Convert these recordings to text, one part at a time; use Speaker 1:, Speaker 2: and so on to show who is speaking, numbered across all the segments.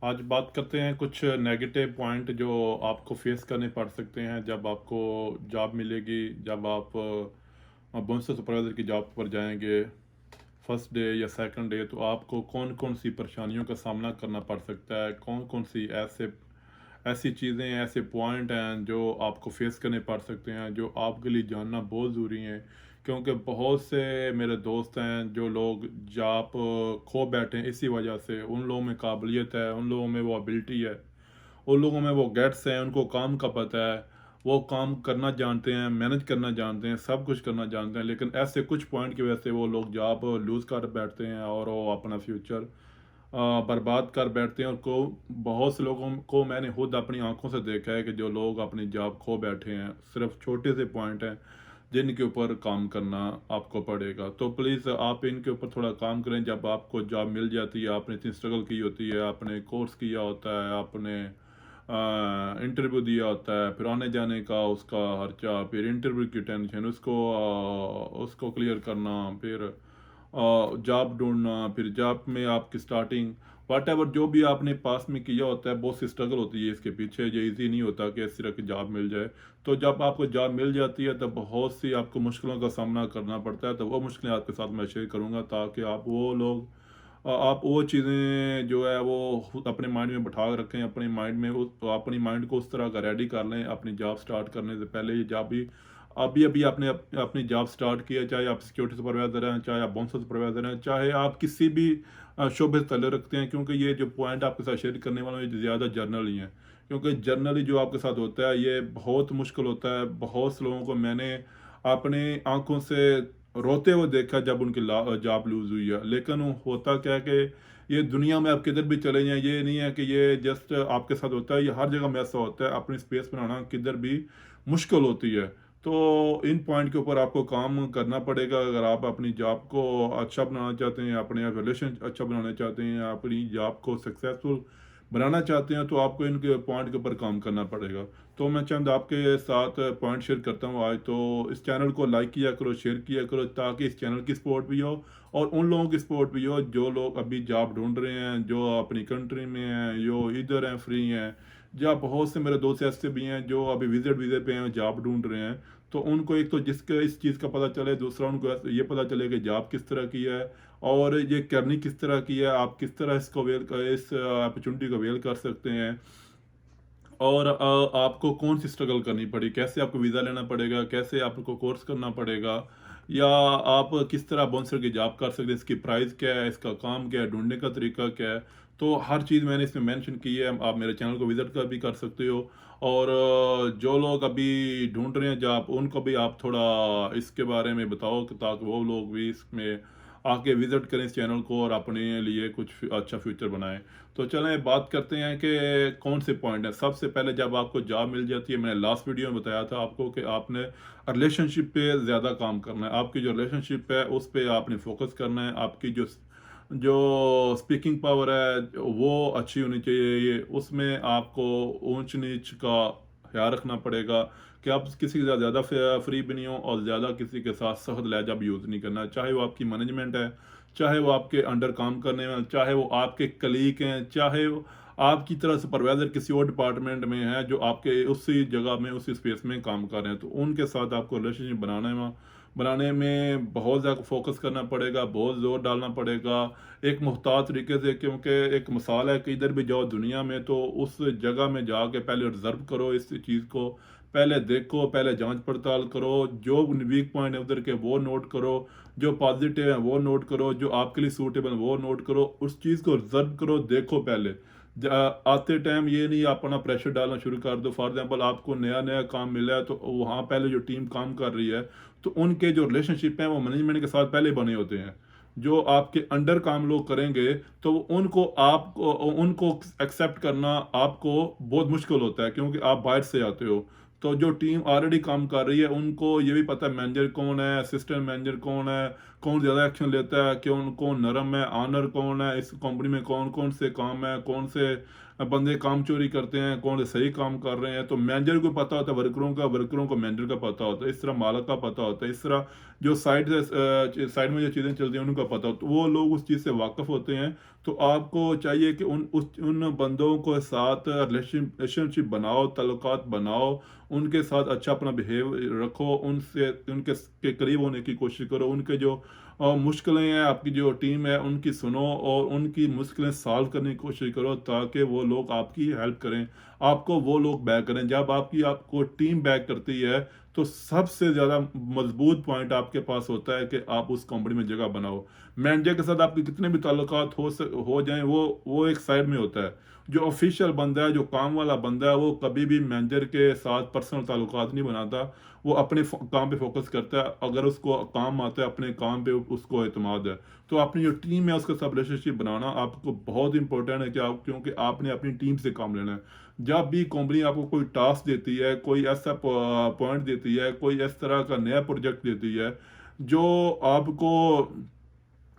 Speaker 1: आज बात करते हैं कुछ नेगेटिव पॉइंट जो आपको फेस करने पड़ सकते हैं जब आपको जॉब मिलेगी, जब आप बोनस सुपरवाइज़र की जॉब पर जाएंगे फर्स्ट डे या सेकंड डे। तो आपको कौन कौन सी परेशानियों का सामना करना पड़ सकता है, कौन कौन सी ऐसी चीज़ें, ऐसे पॉइंट हैं जो आपको फेस करने पड़ सकते हैं, जो आपके लिए जानना बहुत ज़रूरी है। क्योंकि बहुत से मेरे दोस्त हैं जो लोग जॉब खो बैठे हैं इसी वजह से। उन लोगों में काबिलियत है, उन लोगों में वो एबिलिटी है, उन लोगों में वो गेट्स हैं, उनको काम का पता है, वो काम करना जानते हैं, मैनेज करना जानते हैं, सब कुछ करना जानते हैं। लेकिन ऐसे कुछ पॉइंट की वजह से वो लोग जॉब लूज़ कर बैठते हैं और वो अपना फ्यूचर बर्बाद कर बैठते हैं। और को बहुत से लोगों को मैंने खुद अपनी आंखों से देखा है कि जो लोग अपनी जॉब खो बैठे हैं, सिर्फ छोटे से पॉइंट हैं जिनके ऊपर काम करना आपको पड़ेगा। तो प्लीज़ आप इनके ऊपर थोड़ा काम करें। जब आपको जॉब मिल जाती है, आपने इतनी स्ट्रगल की होती है, आपने कोर्स किया होता है, आपने इंटरव्यू दिया होता है, फिर आने जाने का उसका खर्चा, फिर इंटरव्यू की टेंशन, उसको क्लियर करना, फिर जॉब ढूंढना, फिर जॉब में आपकी स्टार्टिंग वट एवर जो भी आपने पास में किया होता है, बहुत सी स्ट्रगल होती है इसके पीछे। ये इजी नहीं होता कि इस तरह की जॉब मिल जाए। तो जब आपको जॉब मिल जाती है तब बहुत सी आपको मुश्किलों का सामना करना पड़ता है। तो वो मुश्किलें आपके साथ मैं शेयर करूँगा ताकि आप वो चीज़ें जो है वो खुद अपने माइंड में बैठा के रखें, अपने माइंड में अपनी माइंड को उस तरह का रेडी कर लें अपनी जॉब स्टार्ट करने से पहले। ये जॉब भी अभी अभी आपने अपनी जॉब स्टार्ट किया, चाहे आप सिक्योरिटी सुपरवाइज़र हैं, चाहे आप बोनस सुपरवाइज़र हैं, चाहे आप किसी भी शोबे से ताल्लुक़ रखते हैं। क्योंकि ये जो पॉइंट आपके साथ शेयर करने वाला हूँ ये ज़्यादा जर्नली हैं। क्योंकि जर्नली जो आपके साथ होता है ये बहुत मुश्किल होता है। बहुत से लोगों को मैंने अपनी आँखों से रोते हुए देखा जब उनकी जॉब लूज़ हुई है। लेकिन वो होता क्या है कि ये दुनिया में आप किधर भी चले जाएँ, ये नहीं है कि ये जस्ट आपके साथ होता है, ये हर जगह में ऐसा होता है। अपनी स्पेस बनाना किधर भी मुश्किल होती है। तो इन पॉइंट के ऊपर आपको काम करना पड़ेगा अगर आप अपनी जॉब को अच्छा बनाना चाहते हैं, अपने रिलेशन अच्छा बनाना चाहते हैं, अपनी जॉब को सक्सेसफुल बनाना चाहते हैं, तो आपको इनके पॉइंट के ऊपर काम करना पड़ेगा। तो मैं चंद आपके साथ पॉइंट शेयर करता हूँ आज। तो इस चैनल को लाइक किया करो, शेयर किया करो ताकि इस चैनल की सपोर्ट भी हो और उन लोगों की सपोर्ट भी हो जो लोग अभी जॉब ढूंढ रहे हैं, जो अपनी कंट्री में हैं, जो इधर हैं, फ्री हैं। या बहुत से मेरे दोस्त ऐसे भी हैं जो अभी विजिट वीज़े पे हैं, जॉब ढूंढ रहे हैं। तो उनको एक तो जिसका इस चीज़ का पता चले, दूसरा उनको ये पता चले कि जॉब किस तरह की है और ये करनी किस तरह की है, आप किस तरह इस अपॉर्चुनिटी को अवेल कर सकते हैं। और आपको कौन सी स्ट्रगल करनी पड़ी, कैसे आपको वीज़ा लेना पड़ेगा, कैसे आपको कोर्स करना पड़ेगा, या आप किस तरह बाउंसर की जॉब कर सकते हैं, इसकी प्राइस क्या है, इसका काम क्या है, ढूँढने का तरीका क्या है। तो हर चीज़ मैंने इसमें मेंशन की है। आप मेरे चैनल को विज़िट कर भी कर सकते हो। और जो लोग अभी ढूँढ रहे हैं जॉब, उनको भी आप थोड़ा इसके बारे में बताओ कि ताकि वो लोग भी इसमें आके विज़िट करें इस चैनल को और अपने लिए कुछ अच्छा फ्यूचर बनाएँ। तो चलें बात करते हैं कि कौन से पॉइंट हैं। सबसे पहले जब आपको जॉब मिल जाती है, मैंने लास्ट वीडियो में बताया था आपको कि आपने रिलेशनशिप पे ज़्यादा काम करना है। आपकी जो रिलेशनशिप है उस पे आपने फोकस करना है। आपकी जो जो स्पीकिंग पावर है वो अच्छी होनी चाहिए। ये उसमें आपको ऊंच नीच का ख्याल रखना पड़ेगा कि आप किसी के साथ ज़्यादा फ्री भी नहीं हो और ज़्यादा किसी के साथ सख्त लहजा भी यूज़ नहीं करना। चाहे वो आपकी मैनेजमेंट है, चाहे वो आपके अंडर काम करने में, चाहे वो आपके कलीग हैं, चाहे वो आपकी तरह सुपरवाइज़र किसी और डिपार्टमेंट में है जो आपके उसी जगह में, उसी स्पेस में काम कर रहे हैं। तो उनके साथ आपको रिलेशनशिप बनाने में बहुत ज़्यादा फोकस करना पड़ेगा, बहुत ज़ोर डालना पड़ेगा, एक मुख्तार तरीके से। क्योंकि एक मिसाल है कि इधर भी जाओ दुनिया में तो उस जगह में जाके पहले ऑब्ज़र्व करो इस चीज़ को, पहले देखो, पहले जाँच-पड़ताल करो, जो वीक पॉइंट है उधर के वो नोट करो, जो पॉज़िटिव है वो नोट करो, जो आपके लिए सूटेबल है वो नोट करो, उस चीज़ को ऑब्ज़र्व करो, देखो पहले। आते टाइम ये नहीं अपना प्रेशर डालना शुरू कर दो। फॉर एग्ज़ाम्पल आपको नया-नया काम मिला है तो वहाँ पहले जो टीम काम कर रही है, तो उनके जो रिलेशनशिप हैं वो मैनेजमेंट के साथ पहले बने होते हैं। जो आपके अंडर काम लोग करेंगे तो उनको एक्सेप्ट करना आपको बहुत मुश्किल होता है क्योंकि आप बाहर से आते हो। तो जो टीम ऑलरेडी काम कर रही है उनको ये भी पता है मैनेजर कौन है, असिस्टेंट मैनेजर कौन है, कौन ज़्यादा एक्शन लेता है, कौन कौन नरम है, ऑनर कौन है, इस कंपनी में कौन कौन से काम है, कौन से बंदे काम चोरी करते हैं, कौन से सही काम कर रहे हैं। तो मैनेजर को पता होता है वर्करों का, वर्करों को मैनेजर का पता होता है, इस तरह मालक का पता होता है, इस तरह जो साइड में जो चीज़ें चलती हैं उनका पता होता है, तो वो लोग उस चीज़ से वाकिफ़ होते हैं। तो आपको चाहिए कि उन बंदों के साथ रिलेशनशिप बनाओ, ताल्लुकात बनाओ, उनके साथ अच्छा अपना बिहेव रखो, उनसे उनके के करीब होने की कोशिश करो, उनके जो मुश्किलें हैं, आपकी जो टीम है उनकी सुनो और उनकी मुश्किलें सॉल्व करने की कोशिश करो, ताकि वो लोग आपकी हेल्प करें, आपको वो लोग बैक करें। जब आपको टीम बैक करती है, तो सबसे ज़्यादा मजबूत पॉइंट आपके पास होता है कि आप उस कंपनी में जगह बनाओ। मैनेजर के साथ आपके कितने भी ताल्लुकात हो जाएं, वो एक साइड में होता है। जो ऑफिशियल बंदा है, जो काम वाला बंदा है, वो कभी भी मैनेजर के साथ पर्सनल ताल्लुकात नहीं बनाता। वो अपने काम पे फोकस करता है, अगर उसको काम आता है अपने काम पे उसको एतमाद है। तो अपनी जो टीम है उसके साथ रिलेशनशिप बनाना आपको बहुत इंपॉर्टेंट है, कि क्योंकि आपने अपनी टीम से काम लेना है। जब भी कंपनी आपको कोई टास्क देती है, कोई ऐसा पॉइंट देती है, कोई इस तरह का नया प्रोजेक्ट देती है जो आपको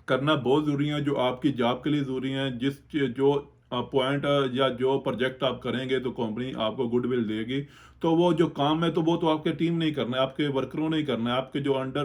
Speaker 1: करना बहुत ज़रूरी है, जो आपकी जॉब के लिए ज़रूरी है, जो पॉइंट या जो प्रोजेक्ट आप करेंगे तो कंपनी आपको गुडविल देगी। तो वो जो काम है तो वो तो आपके टीम नहीं करना है, आपके वर्करों ने ही करना है, आपके जो अंडर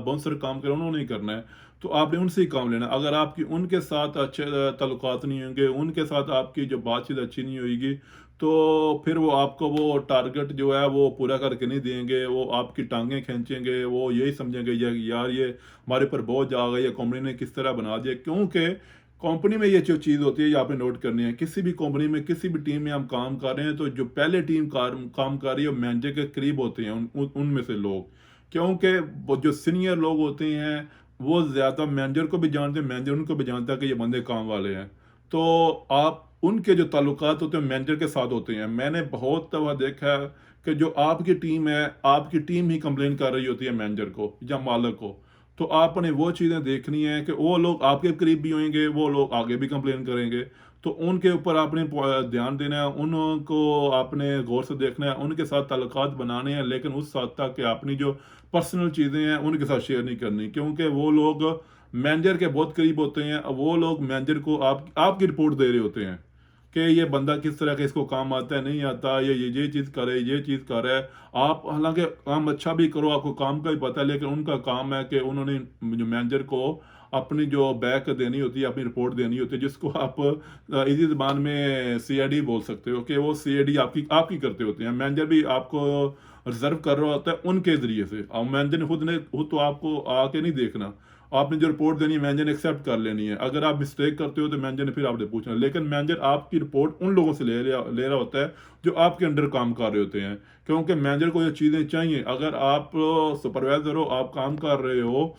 Speaker 1: बाउंसर काम कर रहे हैं उन्होंने ही करना है। तो आपने उनसे ही काम लेना है। अगर आपकी उनके साथ अच्छे ताल्लुकात नहीं होंगे, उनके साथ आपकी जो बातचीत अच्छी नहीं होगी, तो फिर वो आपको वो टारगेट जो है वो पूरा करके नहीं देंगे, वो आपकी टांगें खींचेंगे, वो यही समझेंगे यार ये हमारे ऊपर बोझ आ गई है, कंपनी ने किस तरह बना दिया। क्योंकि कंपनी में ये जो चीज़ होती है ये आपने नोट करनी है, किसी भी कंपनी में किसी भी टीम में हम काम कर रहे हैं, तो जो पहले टीम काम कर रही है मैनेजर के करीब होते हैं उनमें से लोग। क्योंकि वो जो सीनियर लोग होते हैं वो ज़्यादा मैनेजर को भी जानते हैं, मैनेजर उनको भी जानता है कि ये बंदे काम वाले हैं। तो आप उनके जो ताल्लुकात होते हैं मैनेजर के साथ होते हैं। मैंने बहुत दफ़ा देखा है कि जो आपकी टीम है, आपकी टीम ही कंप्लेन कर रही होती है मैनेजर को या मालिक को। तो आपने वो चीज़ें देखनी है कि वो लोग आपके करीब भी होंगे, वो लोग आगे भी कंप्लेन करेंगे। तो उनके ऊपर आपने ध्यान देना है, उनको आपने गौर से देखना है, उनके साथ ताल्लुकात बनाने हैं, लेकिन उस हद तक कि अपनी जो पर्सनल चीज़ें हैं उनके साथ शेयर नहीं करनी, क्योंकि वो लोग मैनेजर के बहुत करीब होते हैं। वो लोग मैनेजर को आपकी रिपोर्ट दे रहे होते हैं कि ये बंदा किस तरह का, इसको काम आता है नहीं आता, ये चीज़ करे, ये चीज़ करे। आप हालांकि काम अच्छा भी करो, आपको काम का भी पता है, लेकिन उनका काम है कि उन्होंने जो मैनेजर को अपनी जो बैक देनी होती है, अपनी रिपोर्ट देनी होती है, जिसको आप इसी ज़बान में सीआईडी बोल सकते हो, कि वो सीआईडी आपकी आपकी करते होते हैं। मैनेजर भी आपको रिजर्व कर रहा होता है उनके ज़रिए से, और मैनेजर ने खुद तो आपको आके नहीं देखना। आपने जो रिपोर्ट देनी है मैनेजर ने एक्सेप्ट कर लेनी है। अगर आप मिस्टेक करते हो तो मैनेजर ने फिर आपसे पूछना है, लेकिन मैनेजर आपकी रिपोर्ट उन लोगों से ले रहा होता है जो आपके अंडर काम कर रहे होते हैं, क्योंकि मैनेजर को ये चीज़ें चाहिए। अगर आप सुपरवाइजर हो, आप काम कर रहे हो,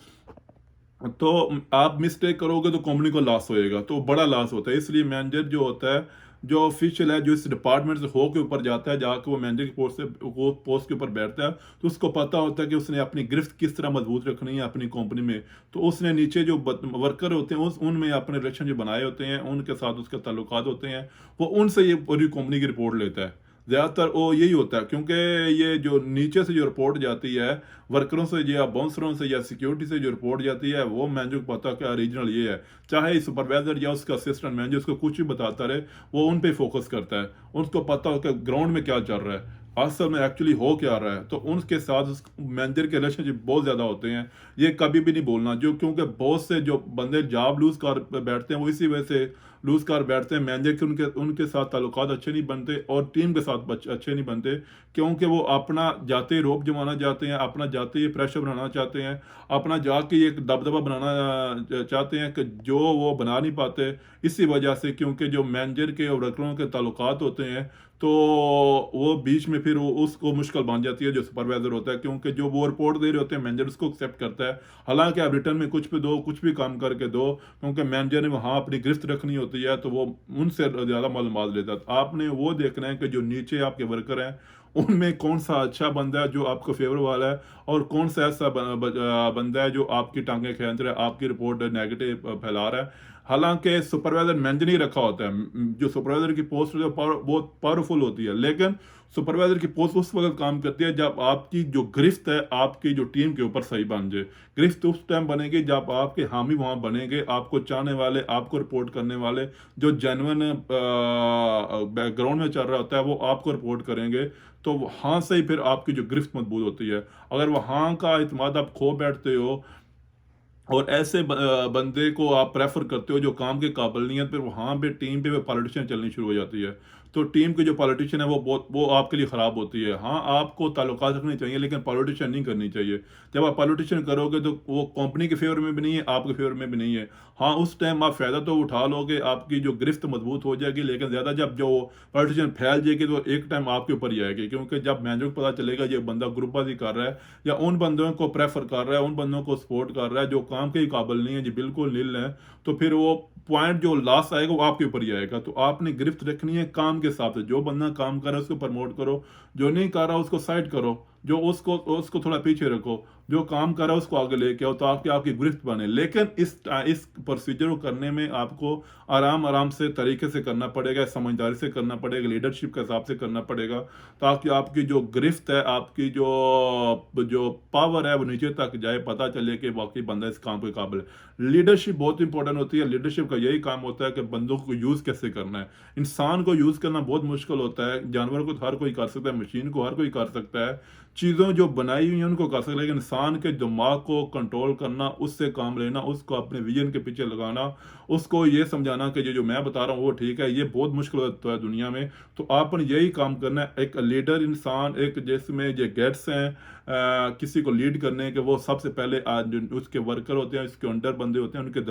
Speaker 1: तो आप मिस्टेक करोगे तो कंपनी को लॉस होएगा, तो बड़ा लॉस होता है। इसलिए मैनेजर जो होता है, जो ऑफिशियल है, जो इस डिपार्टमेंट से हो के ऊपर जाता है, जाके वो मैनेजर की पोस्ट से वो पोस्ट के ऊपर बैठता है, तो उसको पता होता है कि उसने अपनी गिरफ्त किस तरह मजबूत रखनी है अपनी कंपनी में। तो उसने नीचे जो वर्कर होते हैं उनमें अपने रिलेशन जो बनाए होते हैं, उनके साथ उसके ताल्लुकात होते हैं, वो उनसे ये पूरी कंपनी की रिपोर्ट लेता है। ज़्यादातर वो यही होता है, क्योंकि ये जो नीचे से जो रिपोर्ट जाती है वर्करों से या बाउंसरों से या सिक्योरिटी से जो रिपोर्ट जाती है, वो मैनेजर को पता क्या रीजनल ये है। चाहे सुपरवाइजर या उसका असिस्टेंट मैनेजर उसको कुछ भी बताता रहे, वो उन पे फोकस करता है। उनको पता हो कि ग्राउंड में क्या चल रहा है, असल में एक्चुअली हो क्या रहा है। तो उनके साथ उस मैनेजर के रिलेशनशिप बहुत ज़्यादा होते हैं। ये कभी भी नहीं बोलना, जो क्योंकि बहुत से जो बंदे जॉब लूज़ कर बैठते हैं वो इसी वजह से लूज़ कर बैठते हैं। मैनेजर के उनके उनके साथ ताल्लुकात अच्छे नहीं बनते और टीम के साथ अच्छे नहीं बनते, क्योंकि वो अपना जाते ही रोब जमाना चाहते हैं, अपना जाते ही प्रेशर बनाना चाहते हैं, अपना जाके एक दबदबा बनाना चाहते हैं, कि जो वो बना नहीं पाते। इसी वजह से, क्योंकि जो मैनेजर के और वर्करों के ताल्लुकात होते हैं, तो वो बीच में फिर वो उसको मुश्किल बन जाती है जो सुपरवाइजर होता है, क्योंकि जो वो रिपोर्ट दे रहे होते हैं मैनेजर उसको एक्सेप्ट करता है। हालांकि आप रिटर्न में कुछ भी दो, कुछ भी काम करके दो, क्योंकि मैनेजर ने वहाँ अपनी गिरफ्त रखनी होती है, तो वो उनसे ज़्यादा मालूमात लेता है। आपने वो देखना है कि जो नीचे आपके वर्कर हैं उनमें कौन सा अच्छा बंदा है जो आपको फेवर वाला है, और कौन सा ऐसा बंदा है जो आपकी टांगें खींच रहा है, आपकी रिपोर्ट नेगेटिव फैला रहा है। हालांकि सुपरवाइजर मैनेजर नहीं रखा होता है, जो सुपरवाइजर की पोस्ट बहुत पावरफुल होती है, लेकिन सुपरवाइजर की पोस्ट उस वक्त काम करती है जब आपकी जो गिरफ्त है आपकी जो टीम के ऊपर सही बन जाए। गिरफ्त उस टाइम बनेगी जब आपके हामी वहां बनेंगे, आपको चाहने वाले, आपको रिपोर्ट करने वाले, जो जेन्युइन बैकग्राउंड में चल रहा होता है वो आपको रिपोर्ट करेंगे। तो वहां से ही फिर आपकी जो गिरफ्त मजबूत होती है। अगर वहां का इत्मीनान आप खो बैठते हो और ऐसे बंदे को आप प्रेफर करते हो जो काम के काबिल नहीं है, फिर वहाँ पे टीम पे पॉलिटिशियन चलनी शुरू हो जाती है। तो टीम के जो पॉलिटिशियन है वो आपके लिए ख़राब होती है। हाँ, आपको ताल्लुकात रखने चाहिए लेकिन पॉलिटिशियन नहीं करनी चाहिए। जब आप पॉलिटिशियन करोगे तो वो कंपनी के फेवर में भी नहीं है, आपके फेवर में भी नहीं है। हाँ, उस टाइम आप फ़ायदा तो उठा लोगे, आपकी जो गिरफ्त मजबूत हो जाएगी, लेकिन ज़्यादा जब जो पॉलिटिशियन फैल जाएगी तो एक टाइम आपके ऊपर ही आएगी, क्योंकि जब मैनेजर को पता चलेगा ये बंदा ग्रुपबाजी कर रहा है या उन बंदों को प्रेफर कर रहा है, उन बंदों को सपोर्ट कर रहा है जो काम के ही काबिल नहीं है, जी बिल्कुल नील है, तो फिर वो पॉइंट जो लास्ट आएगा वो आपके ऊपर ही आएगा। तो आपने गिरफ्त रखनी है काम के हिसाब से। जो बंदा काम कर रहा है उसको प्रमोट करो, जो नहीं कर रहा उसको साइड करो, जो उसको थोड़ा पीछे रखो, जो काम कर रहा है उसको आगे लेके आओ, ताकि आपकी गिरफ्त बने। लेकिन इस प्रोसीजर को करने में आपको आराम आराम से तरीके से करना पड़ेगा, समझदारी से करना पड़ेगा, लीडरशिप के हिसाब से करना पड़ेगा, ताकि आपकी जो गिरफ्त है, आपकी जो जो पावर है वो नीचे तक जाए, पता चले कि वाकई बंदा इस काम के काबिल है। लीडरशिप बहुत इंपॉर्टेंट होती है। लीडरशिप का यही काम होता है कि बंदों को यूज़ कैसे करना है। इंसान को यूज़ करना बहुत मुश्किल होता है, जानवर को तो हर कोई कर सकता है, मशीन को हर कोई कर सकता है, चीज़ों जो बनाई हुई हैं उनको कर सकते हैं, लेकिन इंसान के दिमाग को कंट्रोल करना, उससे काम लेना, उसको अपने विजन के पीछे लगाना, उसको ये समझाना कि जो मैं बता रहा हूँ वो ठीक है, ये बहुत मुश्किल होता है दुनिया में। तो आपने यही काम करना है। एक लीडर इंसान, एक जिसमें ये गेट्स हैं किसी को लीड करने के, वो सबसे पहले जो उसके वर्कर होते हैं, उसके अंडर बंदे होते हैं, उनके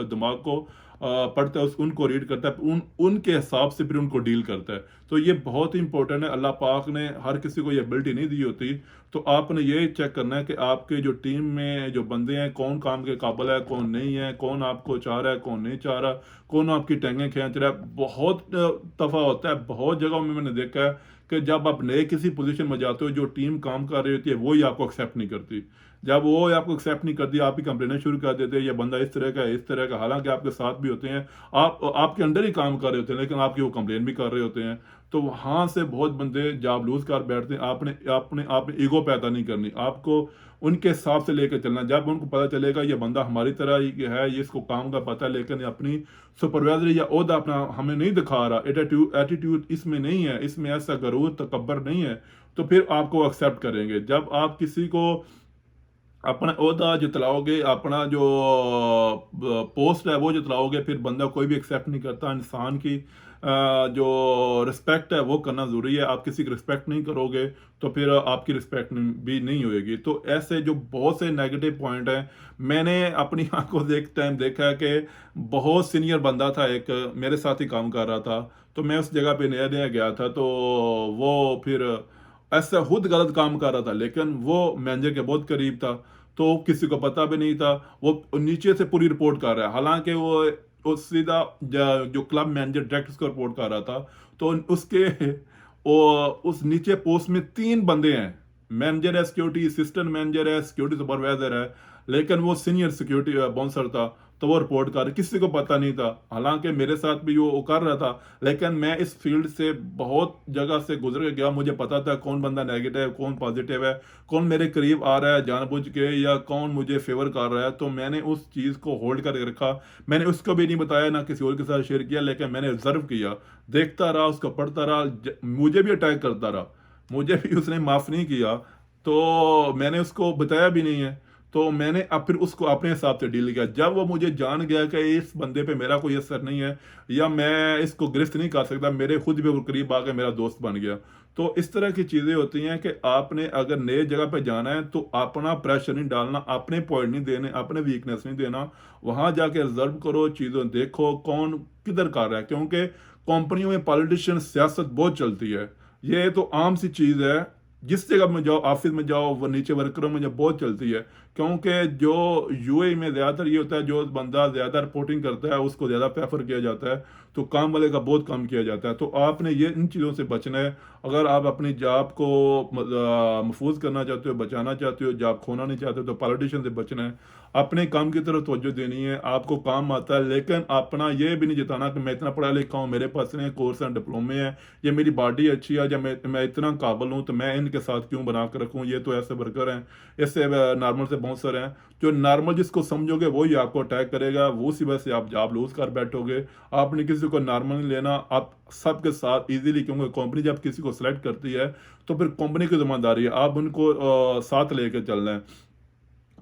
Speaker 1: दिमाग को पढ़ता है, उनको रीड करता है, उनके हिसाब से फिर उनको डील करता है। तो ये बहुत ही इंपॉर्टेंट है। अल्लाह पाक ने हर किसी को ये एबिलिटी नहीं दी होती। तो आपने ये चेक करना है कि आपके जो टीम में जो बंदे हैं कौन काम के काबिल है, कौन नहीं है, कौन आपको चाह रहा है, कौन नहीं चाह रहा, कौन आपकी टंगे खींच रहा है। बहुत दफ़ा होता है, बहुत जगहों में मैंने देखा है कि जब आप नए किसी पोजीशन में जाते हो, जो टीम काम कर रही होती है वो ही आपको एक्सेप्ट नहीं करती। जब वो आपको एक्सेप्ट नहीं करती, आप ही कंप्लेनें शुरू कर देते हैं, ये बंदा इस तरह का है, इस तरह का, हालांकि आपके साथ भी होते हैं, आपके अंडर ही काम कर रहे होते हैं, लेकिन आपकी वो कंप्लेन भी कर रहे होते हैं। तो वहाँ से बहुत बंदे जॉब लूज कर बैठते हैं। आपने ईगो पैदा नहीं करनी, आपको उनके हिसाब से लेकर चलना। जब उनको पता चलेगा ये बंदा हमारी तरह ही है, ये इसको काम का पता है, लेकिन अपनी सुपरवाइजरी या ओहदा अपना हमें नहीं दिखा रहा, एटीट्यूड इसमें नहीं है, इसमें ऐसा गरूर तकब्बर नहीं है, तो फिर आपको एक्सेप्ट करेंगे। जब आप किसी को अपना ओहदा जतलाओगे, अपना जो पोस्ट है वो जतलाओगे, फिर बंदा कोई भी एक्सेप्ट नहीं करता। इंसान की जो रिस्पेक्ट है वो करना ज़रूरी है। आप किसी की रिस्पेक्ट नहीं करोगे तो फिर आपकी रिस्पेक्ट भी नहीं होएगी। तो ऐसे जो बहुत से नेगेटिव पॉइंट हैं, मैंने अपनी आंखों से एक टाइम देखा है कि बहुत सीनियर बंदा था, एक मेरे साथ ही काम कर रहा था, तो मैं उस जगह पे नया नया गया था, तो वो फिर ऐसा खुद गलत काम कर रहा था, लेकिन वो मैनेजर के बहुत करीब था, तो किसी को पता भी नहीं था। वो नीचे से पूरी रिपोर्ट कर रहा है, हालांकि वो सीधा जो क्लब मैनेजर डायरेक्ट उसको रिपोर्ट कर रहा था। तो उसके उस नीचे पोस्ट में 3 बंदे हैं, मैनेजर है सिक्योरिटी, असिस्टेंट मैनेजर है, सिक्योरिटी सुपरवाइजर है, लेकिन वो सीनियर सिक्योरिटी बाउंसर था, तो वो रिपोर्ट कर, किसी को पता नहीं था। हालांकि मेरे साथ भी वो कर रहा था, लेकिन मैं इस फील्ड से बहुत जगह से गुजर के गया, मुझे पता था कौन बंदा नेगेटिव है, कौन पॉजिटिव है, कौन मेरे करीब आ रहा है जानबूझ के या कौन मुझे फेवर कर रहा है। तो मैंने उस चीज़ को होल्ड करके रखा, मैंने उसको भी नहीं बताया, ना किसी और के साथ शेयर किया, लेकिन मैंने ऑब्जर्व किया, देखता रहा, उसको पढ़ता रहा, मुझे भी अटैक करता रहा, मुझे भी उसने माफ़ नहीं किया, तो मैंने उसको बताया भी नहीं है। तो मैंने अब फिर उसको अपने हिसाब से डील किया। जब वो मुझे जान गया कि इस बंदे पे मेरा कोई असर नहीं है या मैं इसको गिरफ्त नहीं कर सकता, मेरे खुद भी वो करीब आके मेरा दोस्त बन गया। तो इस तरह की चीज़ें होती हैं कि आपने अगर नए जगह पे जाना है तो अपना प्रेशर नहीं डालना, अपने पॉइंट नहीं देने, अपने वीकनेस नहीं देना। वहाँ जाके रिजर्व करो, चीज़ों देखो कौन किधर कर रहा है, क्योंकि कंपनियों में पॉलिटिशियन सियासत बहुत चलती है। ये तो आम सी चीज़ है, जिस जगह में जाओ, ऑफिस में जाओ, वो नीचे वर्करों में जब बहुत चलती है, क्योंकि जो यूएई में ज़्यादातर ये होता है, जो बंदा ज़्यादा रिपोर्टिंग करता है उसको ज़्यादा प्रेफर किया जाता है, तो काम वाले का बहुत कम किया जाता है। तो आपने ये इन चीज़ों से बचना है। अगर आप अपनी जॉब को महफूज करना चाहते हो, बचाना चाहते हो, जॉब खोना नहीं चाहते हो, तो पॉलिटिशियन से बचना है। अपने काम की तरफ तवज्जो देनी है। आपको काम आता है, लेकिन अपना ये भी नहीं जताना कि मैं इतना पढ़ा लिखा हूँ, मेरे पास इतने कोर्स हैं, डिप्लोमे हैं, ये मेरी बॉडी अच्छी है, या मैं इतना काबिल हूँ तो मैं इनके साथ क्यों बना कर रखूँ, ये तो ऐसे वर्कर हैं, इससे नॉर्मल से बाउंसर हैं। जो नॉर्मल जिसको समझोगे वही आपको अटैक करेगा, वो उसी वजह से आप जॉब लूज कर बैठोगे। आपने किसी को नॉर्मल नहीं लेना, आप सबके साथ इजीली, क्योंकि कंपनी जब किसी को सेलेक्ट करती है तो फिर कंपनी की जिम्मेदारी है, आप उनको साथ लेकर चलना है।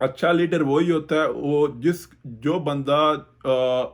Speaker 1: अच्छा लीडर वही होता है वो जो बंदा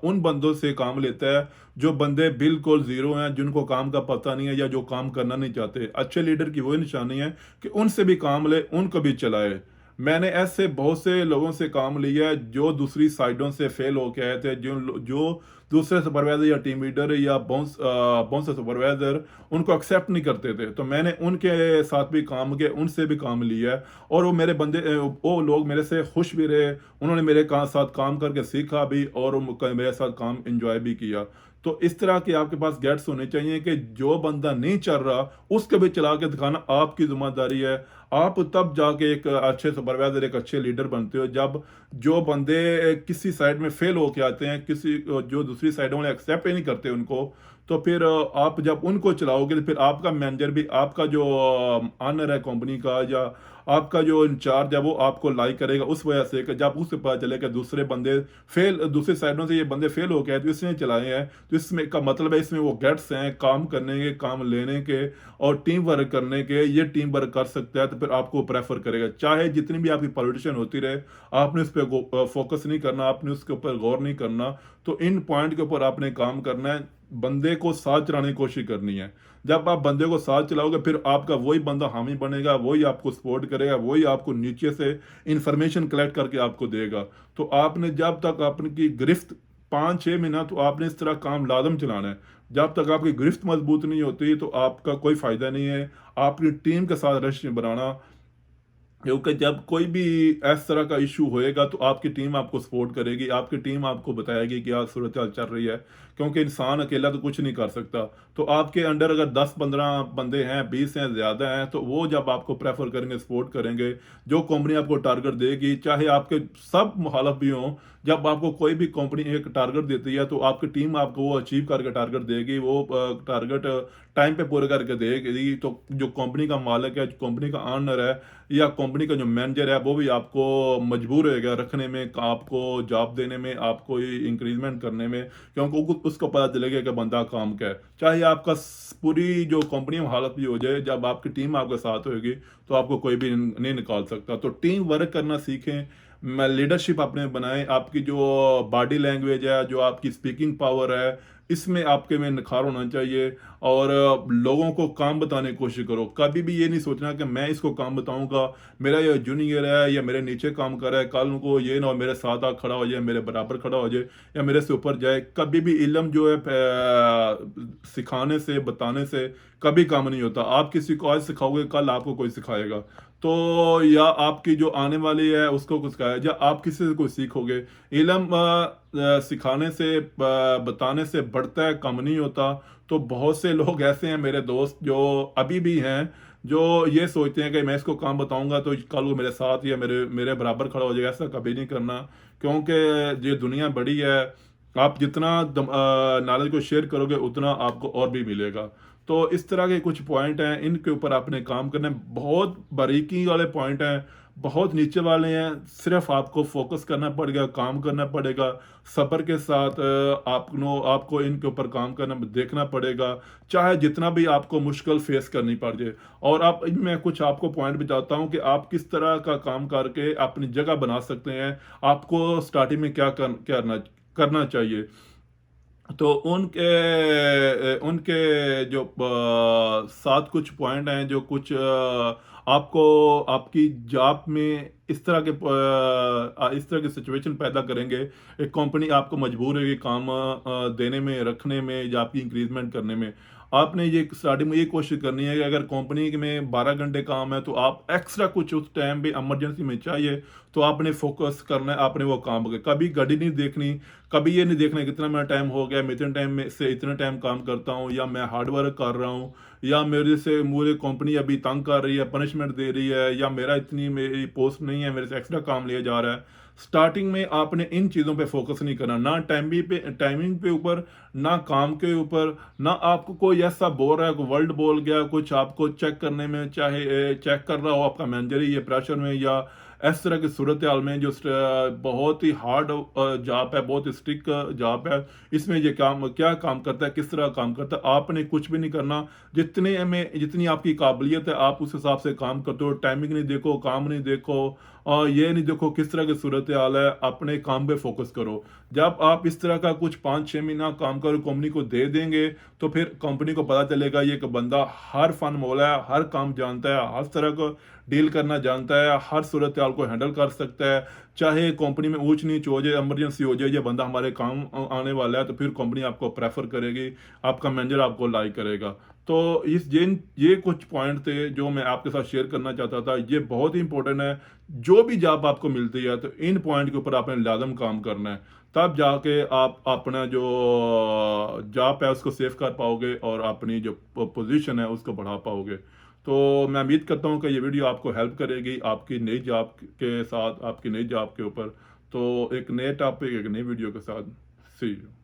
Speaker 1: उन बंदों से काम लेता है जो बंदे बिल्कुल जीरो हैं, जिनको काम का पता नहीं है या जो काम करना नहीं चाहते। अच्छे लीडर की वही निशानी है कि उनसे भी काम ले, उनको भी चलाए। मैंने ऐसे बहुत से लोगों से काम लिया है जो दूसरी साइडों से फेल होके आए थे, जो दूसरे सुपरवाइजर या टीम लीडर या बाउंस सुपरवाइजर उनको एक्सेप्ट नहीं करते थे, तो मैंने उनके साथ भी काम किया, उनसे भी काम लिया है। और वो लोग मेरे से खुश भी रहे, उन्होंने मेरे साथ काम करके सीखा भी, और मेरे साथ काम एंजॉय भी किया। तो इस तरह के आपके पास गेट्स होने चाहिए कि जो बंदा नहीं चल रहा उसको भी चला के दिखाना आपकी जिम्मेदारी है। आप तब जाके एक अच्छे सुपरवाइजर, एक अच्छे लीडर बनते हो, जब जो बंदे किसी साइड में फेल होके आते हैं, किसी जो दूसरी साइड वाले एक्सेप्ट ही नहीं करते उनको, तो फिर आप जब उनको चलाओगे तो फिर आपका मैनेजर भी, आपका जो ऑनर है कंपनी का, या आपका जो इंचार्ज है, वो आपको लाइक करेगा उस वजह से कि जब उससे पता चले कि दूसरे साइडों से ये बंदे फेल हो गए तो इसने चलाए हैं, तो इसमें का मतलब है इसमें वो गट्स हैं काम करने के, काम लेने के और टीम वर्क करने के। ये टीम वर्क कर सकता है तो फिर आपको प्रेफर करेगा, चाहे जितनी भी आपकी पॉलिटिशियन होती रहे। आपने उस पर फोकस नहीं करना, आपने उसके ऊपर गौर नहीं करना। तो इन पॉइंट के ऊपर आपने काम करना है, बंदे को साथ चलाने की कोशिश करनी है। जब आप बंदे को साथ चलाओगे फिर आपका वही बंदा हामी बनेगा, वही आपको सपोर्ट करेगा, वही आपको नीचे से इंफॉर्मेशन कलेक्ट करके आपको देगा। तो आपने जब तक आपकी गिरफ्त 5-6 महीना तो आपने इस तरह काम लाजम चलाना है। जब तक आपकी गिरफ्त मजबूत नहीं होती तो आपका कोई फायदा नहीं है आपकी टीम के साथ रिश्ते बनाना, क्योंकि जब कोई भी इस तरह का इशू होएगा तो आपकी टीम आपको सपोर्ट करेगी, आपकी टीम आपको बताएगी कि यार सूरत हाल चल रही है, क्योंकि इंसान अकेला तो कुछ नहीं कर सकता। तो आपके अंडर अगर 10-15 बंदे हैं, 20 हैं, ज़्यादा हैं, तो वो जब आपको प्रेफर करेंगे, सपोर्ट करेंगे, जो कंपनी आपको टारगेट देगी, चाहे आपके सब मुखालफ भी हों, जब आपको कोई भी कंपनी एक टारगेट देती है तो आपकी टीम आपको वो अचीव करके टारगेट देगी, वो टारगेट टाइम पे पूरे करके देगी। तो जो कंपनी का मालिक है, जो कंपनी का ऑनर है, या कंपनी का जो मैनेजर है, वो भी आपको मजबूर होएगा रखने में, आपको जॉब देने में, आपको इंक्रीजमेंट करने में, क्योंकि उसको पता चलेगा कि बंदा काम का है। चाहे आपका पूरी जो कंपनी में हालत भी हो जाए, जब आपकी टीम आपके साथ होगी तो आपको कोई भी नहीं निकाल सकता। तो टीम वर्क करना सीखें, लीडरशिप अपने बनाएं, आपकी जो बॉडी लैंग्वेज है, जो आपकी स्पीकिंग पावर है, इसमें आपके में निखार होना चाहिए। और लोगों को काम बताने की कोशिश करो, कभी भी ये नहीं सोचना कि मैं इसको काम बताऊंगा, मेरा ये जूनियर है या मेरे नीचे काम कर रहा है, कल को ये ना हो मेरे साथ आ खड़ा हो जाए, मेरे बराबर खड़ा हो जाए या मेरे से ऊपर जाए। कभी भी इल्म जो है सिखाने से, बताने से कभी काम नहीं होता। आप किसी को आज सिखाओगे, कल आपको कोई सिखाएगा। तो या आपकी जो आने वाली है उसको कुछ सिखाया, या आप किसी से कुछ सीखोगे। इल्म सिखाने से, बताने से बढ़ता है, कम नहीं होता। तो बहुत से लोग ऐसे हैं मेरे दोस्त जो अभी भी हैं, जो ये सोचते हैं कि मैं इसको काम बताऊंगा तो कल वो मेरे साथ या मेरे मेरे बराबर खड़ा हो जाएगा। ऐसा कभी नहीं करना, क्योंकि ये दुनिया बड़ी है। आप जितना नॉलेज को शेयर करोगे उतना आपको और भी मिलेगा। तो इस तरह के कुछ पॉइंट हैं, इनके ऊपर आपने काम करना है। बहुत बारीकी वाले पॉइंट हैं, बहुत नीचे वाले हैं, सिर्फ आपको फोकस करना पड़ेगा, काम करना पड़ेगा, सब्र के साथ आपको इनके ऊपर काम करना देखना पड़ेगा, चाहे जितना भी आपको मुश्किल फेस करनी पड़ जाए। और आप मैं कुछ आपको पॉइंट बताता हूँ कि आप किस तरह का काम करके अपनी जगह बना सकते हैं, आपको स्टार्टिंग में करना चाहिए। तो उनके उनके जो 7 कुछ पॉइंट हैं, जो कुछ आपको आपकी जॉब में इस तरह की सिचुएशन पैदा करेंगे, एक कंपनी आपको मजबूर है कि काम देने में, रखने में या आपकी इंक्रीजमेंट करने में। आपने ये स्टार्टिंग में ये कोशिश करनी है कि अगर कंपनी में 12 घंटे काम है तो आप एक्स्ट्रा कुछ उस टाइम पे इमरजेंसी में चाहिए तो आपने फोकस करना है, आपने वो काम कभी घड़ी नहीं देखनी, कभी ये नहीं देखना कितना मेरा टाइम हो गया, मैं इतने टाइम में से इतना टाइम काम करता हूँ, या मैं हार्ड वर्क कर रहा हूँ, या मुझे कंपनी अभी तंग कर रही है, पनिशमेंट दे रही है, या मेरी पोस्ट नहीं है, मेरे से एक्स्ट्रा काम लिया जा रहा है। स्टार्टिंग में आपने इन चीज़ों पे फोकस नहीं करना, ना टाइमिंग पे ऊपर, ना काम के ऊपर, ना आपको कोई ऐसा बोल रहा है, कोई वर्ड बोल गया, कुछ आपको चेक करने में, चाहे चेक कर रहा हो आपका मैनेजर ही, ये प्रेशर में, या इस तरह की सूरत हाल में जो बहुत ही हार्ड जॉब है, बहुत ही स्ट्रिक्ट जॉब है, इसमें ये काम क्या काम करता है, किस तरह काम करता है, आपने कुछ भी नहीं करना। जितनी आपकी काबिलियत है आप उस हिसाब से काम करते हो, टाइमिंग नहीं देखो, काम नहीं देखो, और ये नहीं देखो किस तरह की सूरत हाल है, अपने काम पे फोकस करो। जब आप इस तरह का कुछ 5-6 महीना काम करो, कंपनी को दे देंगे, तो फिर कंपनी को पता चलेगा ये एक बंदा हर फन मौला है, हर काम जानता है, हर तरह को डील करना जानता है, हर सूरत हाल को हैंडल कर सकता है। चाहे कंपनी में ऊंच नीच हो जाए, इमरजेंसी हो जाए, ये बंदा हमारे काम आने वाला है, तो फिर कंपनी आपको प्रेफर करेगी, आपका मैनेजर आपको लाइक करेगा। तो ये कुछ पॉइंट थे जो मैं आपके साथ शेयर करना चाहता था। ये बहुत ही इंपॉर्टेंट है, जो भी जॉब आपको मिलती है तो इन पॉइंट के ऊपर आपने लाजम काम करना है, तब जाके आप अपना जो जॉब है उसको सेव कर पाओगे और अपनी जो पोजीशन है उसको बढ़ा पाओगे। तो मैं उम्मीद करता हूँ कि ये वीडियो आपको हेल्प करेगी आपकी नई जॉब के साथ, आपकी नई जॉब के ऊपर। तो एक नए टॉपिक, एक नई वीडियो के साथ, सी यू।